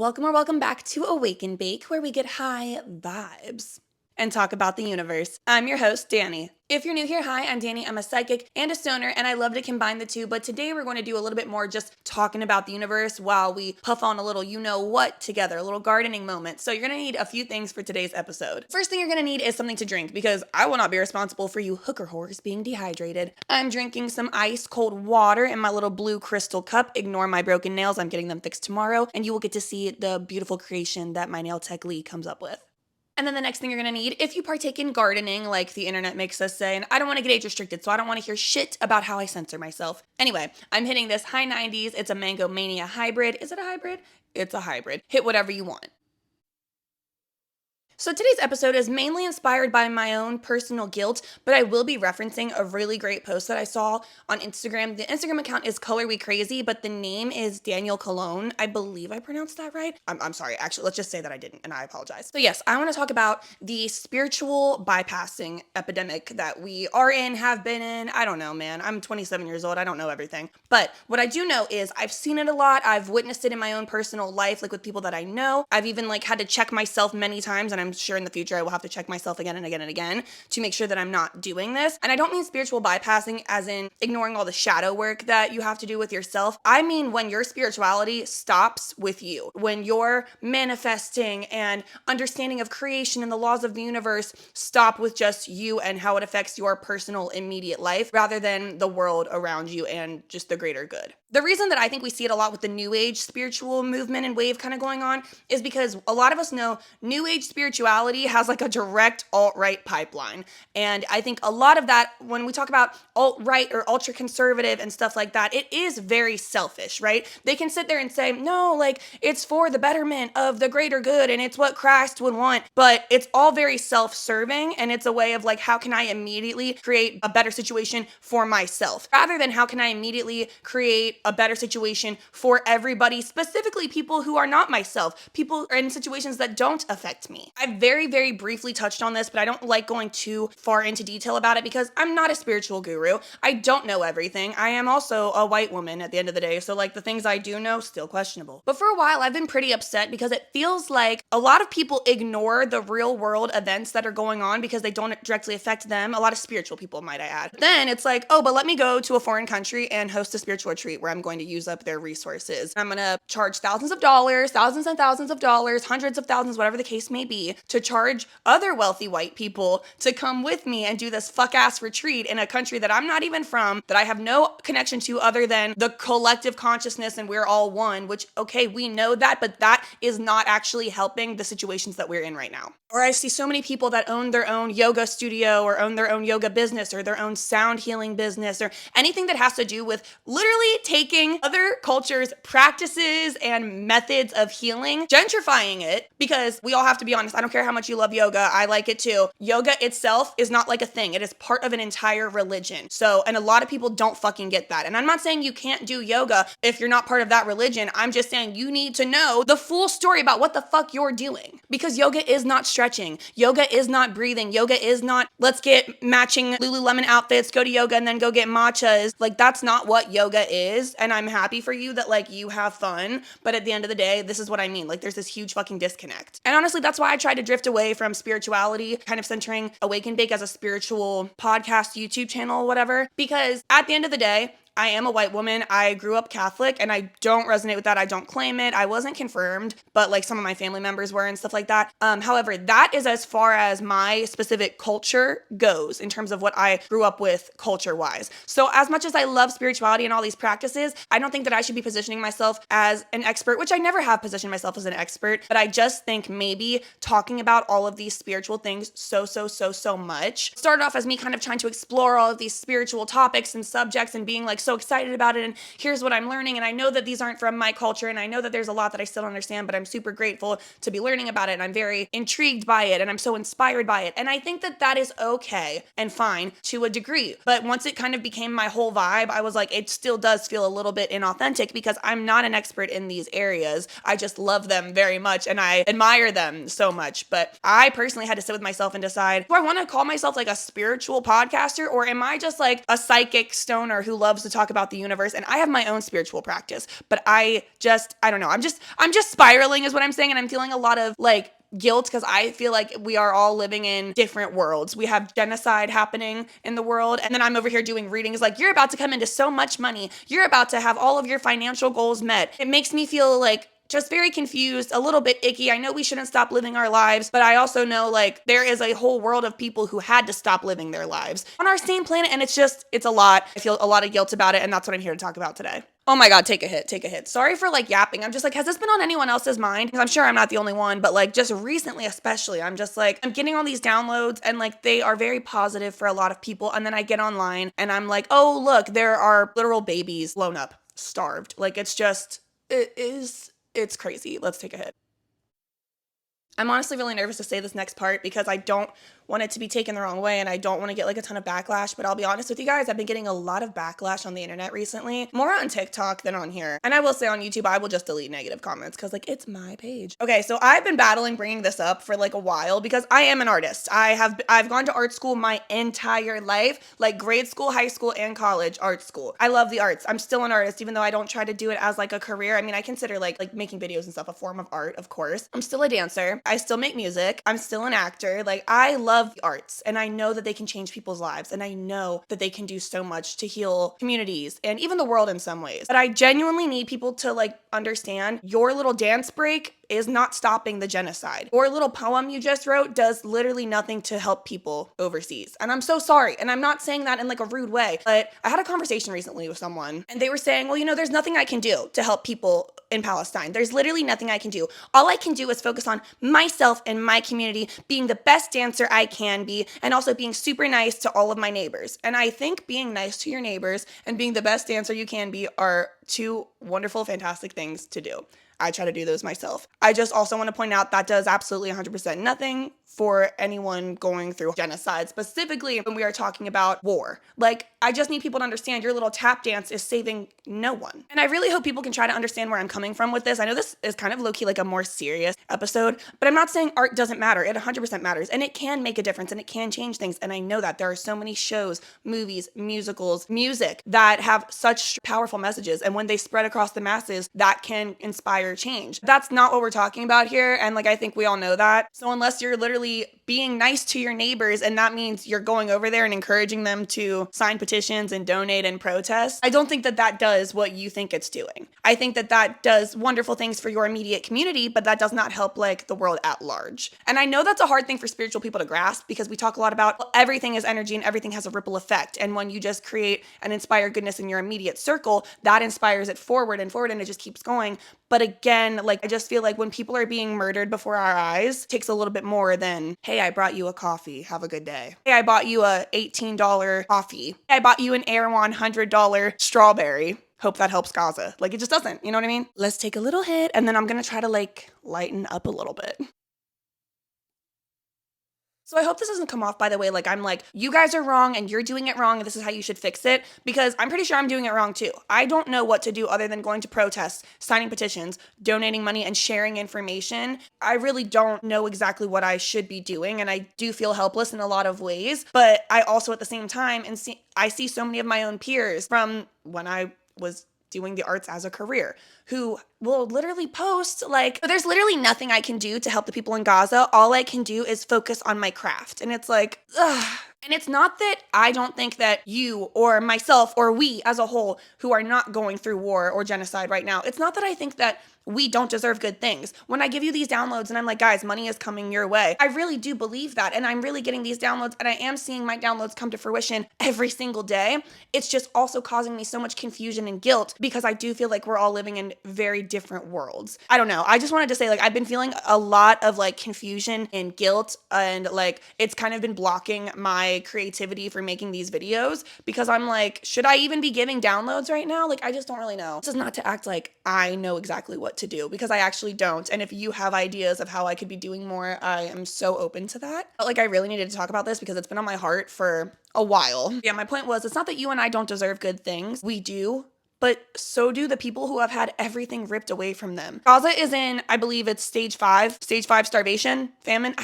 Welcome or welcome back to Awake and Bake, where we get high vibes and talk about the universe. I'm your host, Danny. If you're new here, hi, I'm Danny. I'm a psychic and a stoner, and I love to combine the two, but today we're going to do a little bit more just talking about the universe while we puff on a little you-know-what together, a little gardening moment. So you're going to need a few things for today's episode. First thing you're going to need is something to drink, because I will not be responsible for you hooker whores being dehydrated. I'm drinking some ice cold water in my little blue crystal cup. Ignore my broken nails. I'm getting them fixed tomorrow, and you will get to see the beautiful creation that my nail tech Lee comes up with. And then the next thing you're gonna need, if you partake in gardening, like the internet makes us say, and I don't wanna get age restricted, so I don't wanna hear shit about how I censor myself. Anyway, I'm hitting this high 90s. It's a Mango Mania hybrid. Is it a hybrid? It's a hybrid. Hit whatever you want. So today's episode is mainly inspired by my own personal guilt, but I will be referencing a really great post that I saw on Instagram. The Instagram account is Color We Crazy, but the name is Daniel Cologne. I believe I pronounced that right. I'm sorry. Actually, let's just say that I didn't, and I apologize. So yes, I want to talk about the spiritual bypassing epidemic that we are in, have been in. I don't know, man. I'm 27 years old. I don't know everything. But what I do know is I've seen it a lot. I've witnessed it in my own personal life, like with people that I know. I've even had to check myself many times, and I'm sure in the future I will have to check myself again and again and again to make sure that I'm not doing this. And I don't mean spiritual bypassing as in ignoring all the shadow work that you have to do with yourself. I mean when your spirituality stops with you, when your manifesting and understanding of creation and the laws of the universe stop with just you and how it affects your personal immediate life rather than the world around you and just the greater good. The reason that I think we see it a lot with the New Age spiritual movement and wave kind of going on is because a lot of us know New Age spirituality has a direct alt-right pipeline. And I think a lot of that, when we talk about alt-right or ultra-conservative and stuff like that, it is very selfish, right? They can sit there and say, no, it's for the betterment of the greater good and it's what Christ would want. But it's all very self-serving, and it's a way of how can I immediately create a better situation for myself rather than how can I immediately create a better situation for everybody, specifically people who are not myself, people in situations that don't affect me. I very, very briefly touched on this, but I don't like going too far into detail about it because I'm not a spiritual guru. I don't know everything. I am also a white woman at the end of the day, so the things I do know, still questionable. But for a while, I've been pretty upset because it feels like a lot of people ignore the real world events that are going on because they don't directly affect them. A lot of spiritual people, might I add. Then it's oh, but let me go to a foreign country and host a spiritual retreat where I'm going to use up their resources. I'm going to charge thousands of dollars, thousands and thousands of dollars, hundreds of thousands, whatever the case may be, to charge other wealthy white people to come with me and do this fuck-ass retreat in a country that I'm not even from, that I have no connection to other than the collective consciousness and we're all one, which, okay, we know that, but that is not actually helping the situations that we're in right now. Or I see so many people that own their own yoga studio or own their own yoga business or their own sound healing business or anything that has to do with literally taking other cultures' practices and methods of healing, gentrifying it, because we all have to be honest. I don't care how much you love yoga. I like it too. Yoga itself is not a thing. It is part of an entire religion. So, and a lot of people don't fucking get that. And I'm not saying you can't do yoga if you're not part of that religion. I'm just saying you need to know the full story about what the fuck you're doing, because yoga is not stretching. Yoga is not breathing. Yoga is not, let's get matching Lululemon outfits, go to yoga and then go get matchas. That's not what yoga is. And I'm happy for you that you have fun. But at the end of the day, this is what I mean. There's this huge fucking disconnect. And honestly, that's why I tried to drift away from spirituality, kind of centering Awake and Bake as a spiritual podcast, YouTube channel, whatever. Because at the end of the day, I am a white woman. I grew up Catholic and I don't resonate with that. I don't claim it. I wasn't confirmed, but some of my family members were and stuff like that. However, that is as far as my specific culture goes in terms of what I grew up with culture-wise. So as much as I love spirituality and all these practices, I don't think that I should be positioning myself as an expert, which I never have positioned myself as an expert, but I just think maybe talking about all of these spiritual things so much started off as me kind of trying to explore all of these spiritual topics and subjects and being so excited about it, and here's what I'm learning, and I know that these aren't from my culture, and I know that there's a lot that I still don't understand, but I'm super grateful to be learning about it, and I'm very intrigued by it, and I'm so inspired by it, and I think that that is okay and fine to a degree. But once it kind of became my whole vibe, I was it still does feel a little bit inauthentic because I'm not an expert in these areas. I just love them very much, and I admire them so much. But I personally had to sit with myself and decide, do I want to call myself a spiritual podcaster, or am I just a psychic stoner who loves to to talk about the universe, and I have my own spiritual practice, but I don't know. I'm just spiraling is what I'm saying, and I'm feeling a lot of like guilt because I feel like we are all living in different worlds. We have genocide happening in the world, and then I'm over here doing readings like, you're about to come into so much money. You're about to have all of your financial goals met. It makes me feel like just very confused, a little bit icky. I know we shouldn't stop living our lives, but I also know like there is a whole world of people who had to stop living their lives on our same planet, and it's a lot. I feel a lot of guilt about it, and that's what I'm here to talk about today. Oh my God, take a hit, take a hit. Sorry for like yapping. I'm just like, has this been on anyone else's mind? Because I'm sure I'm not the only one, but like just recently especially, I'm just like, I'm getting all these downloads and like they are very positive for a lot of people. And then I get online and I'm like, oh, look, there are literal babies blown up, starved. Like it's crazy. Let's take a hit. I'm honestly really nervous to say this next part because I don't want it to be taken the wrong way and I don't want to get like a ton of backlash, but I'll be honest with you guys, I've been getting a lot of backlash on the internet recently, more on TikTok than on here. And I will say on YouTube, I will just delete negative comments because like it's my page. Okay, so I've been battling bringing this up for like a while because I am an artist. I've gone to art school my entire life, like grade school, high school, and college art school. I love the arts. I'm still an artist, even though I don't try to do it as like a career. I mean, I consider like making videos and stuff a form of art, of course. I'm still a dancer. I still make music. I'm still an actor. Like I love the arts and I know that they can change people's lives and I know that they can do so much to heal communities and even the world in some ways. But I genuinely need people to like understand your little dance break is not stopping the genocide. Your little poem you just wrote does literally nothing to help people overseas. And I'm so sorry. And I'm not saying that in like a rude way, but I had a conversation recently with someone and they were saying, well, you know, there's nothing I can do to help people in Palestine. There's literally nothing I can do. All I can do is focus on myself and my community, being the best dancer I can be, and also being super nice to all of my neighbors. And I think being nice to your neighbors and being the best dancer you can be are two wonderful, fantastic things to do. I try to do those myself. I just also want to point out that does absolutely 100% nothing for anyone going through genocide, specifically when we are talking about war. Like, I just need people to understand your little tap dance is saving no one. And I really hope people can try to understand where I'm coming from with this. I know this is kind of low-key like a more serious episode, but I'm not saying art doesn't matter. It 100% matters, and it can make a difference, and it can change things. And I know that there are so many shows, movies, musicals, music that have such powerful messages, and when they spread across the masses, that can inspire change. That's not what we're talking about here, and like I think we all know that. So unless you're literally being nice to your neighbors and that means you're going over there and encouraging them to sign petitions and donate and protest, I don't think that that does what you think it's doing. I think that that does wonderful things for your immediate community, but that does not help like the world at large. And I know that's a hard thing for spiritual people to grasp because we talk a lot about well, everything is energy and everything has a ripple effect. And when you just create and inspire goodness in your immediate circle, that inspires it forward and forward and it just keeps going. But again, like I just feel like when people are being murdered before our eyes, it takes a little bit more than, hey, I brought you a coffee, have a good day. Hey, I bought you a $18 coffee. I bought you an Erewhon $100 strawberry. Hope that helps Gaza. Like it just doesn't, you know what I mean? Let's take a little hit and then I'm gonna try to like lighten up a little bit. So I hope this doesn't come off, by the way, like I'm like, you guys are wrong and you're doing it wrong and this is how you should fix it, because I'm pretty sure I'm doing it wrong too. I don't know what to do other than going to protests, signing petitions, donating money, and sharing information. I really don't know exactly what I should be doing, and I do feel helpless in a lot of ways, but I also at the same time, I see so many of my own peers from when I was doing the arts as a career who will literally post like, there's literally nothing I can do to help the people in Gaza. All I can do is focus on my craft. And it's like, ugh. And it's not that I don't think that you or myself or we as a whole who are not going through war or genocide right now, it's not that I think that we don't deserve good things. When I give you these downloads and I'm like, guys, money is coming your way, I really do believe that. And I'm really getting these downloads and I am seeing my downloads come to fruition every single day. It's just also causing me so much confusion and guilt because I do feel like we're all living in very different worlds. I don't know. I just wanted to say like, I've been feeling a lot of like confusion and guilt, and like, it's kind of been blocking my creativity for making these videos because I'm like, should I even be giving downloads right now? Like, I just don't really know. This is not to act like I know exactly what to do because I actually don't. And if you have ideas of how I could be doing more, I am so open to that. But like, I really needed to talk about this because it's been on my heart for a while. Yeah, my point was, it's not that you and I don't deserve good things. We do. but so do the people who have had everything ripped away from them. Gaza is in, I believe it's stage 5 starvation, famine.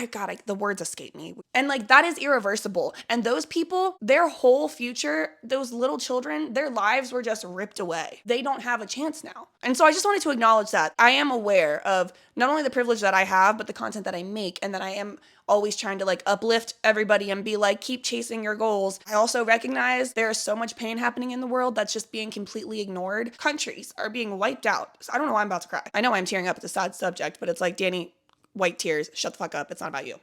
The words escape me. And like that is irreversible. And those people, their whole future, those little children, their lives were just ripped away. They don't have a chance now. And so I just wanted to acknowledge that. I am aware of not only the privilege that I have, but the content that I make, and that I am always trying to like uplift everybody and be like, keep chasing your goals. I also recognize there is so much pain happening in the world that's just being completely ignored. Countries are being wiped out. So I don't know why I'm about to cry. I know I'm tearing up. It's a sad subject, but it's like, Danny, white tears, shut the fuck up. It's not about you.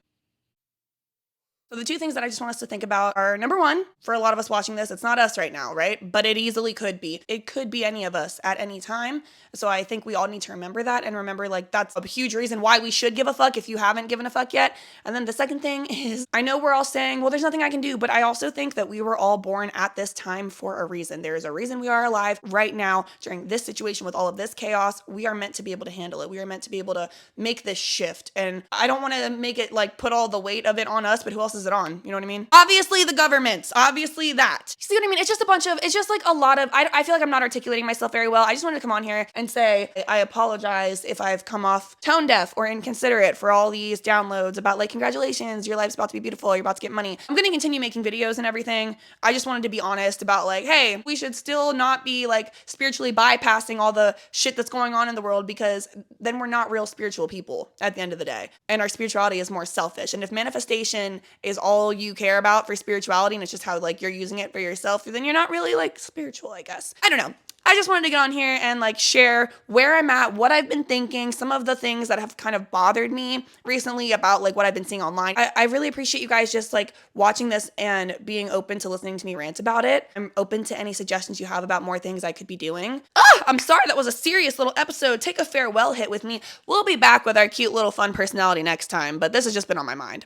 So the two things that I just want us to think about are, number one, for a lot of us watching this, it's not us right now, right? But it easily could be. It could be any of us at any time. So I think we all need to remember that, and remember like that's a huge reason why we should give a fuck if you haven't given a fuck yet. And then the second thing is, I know we're all saying, well, there's nothing I can do, but I also think that we were all born at this time for a reason. There is a reason we are alive right now during this situation with all of this chaos. We are meant to be able to handle it. We are meant to be able to make this shift. And I don't want to make it like put all the weight of it on us, but who else is it on? You know what I mean? Obviously the governments, obviously that. You see what I mean? It's just like a lot of, I feel like I'm not articulating myself very well. I just wanted to come on here and say, I apologize if I've come off tone deaf or inconsiderate for all these downloads about like, congratulations, your life's about to be beautiful, you're about to get money. I'm going to continue making videos and everything. I just wanted to be honest about like, hey, we should still not be like spiritually bypassing all the shit that's going on in the world, because then we're not real spiritual people at the end of the day. And our spirituality is more selfish. And if manifestation is all you care about for spirituality, and it's just how like you're using it for yourself, then you're not really like spiritual, I guess. I don't know. I just wanted to get on here and like share where I'm at, what I've been thinking, some of the things that have kind of bothered me recently about like what I've been seeing online. I really appreciate you guys just like watching this and being open to listening to me rant about it. I'm open to any suggestions you have about more things I could be doing. I'm sorry that was a serious little episode. Take a farewell hit with me. We'll be back with our cute little fun personality next time, but this has just been on my mind.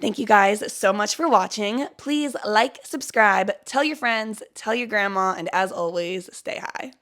Thank you guys so much for watching. Please like, subscribe, tell your friends, tell your grandma, and as always, stay high.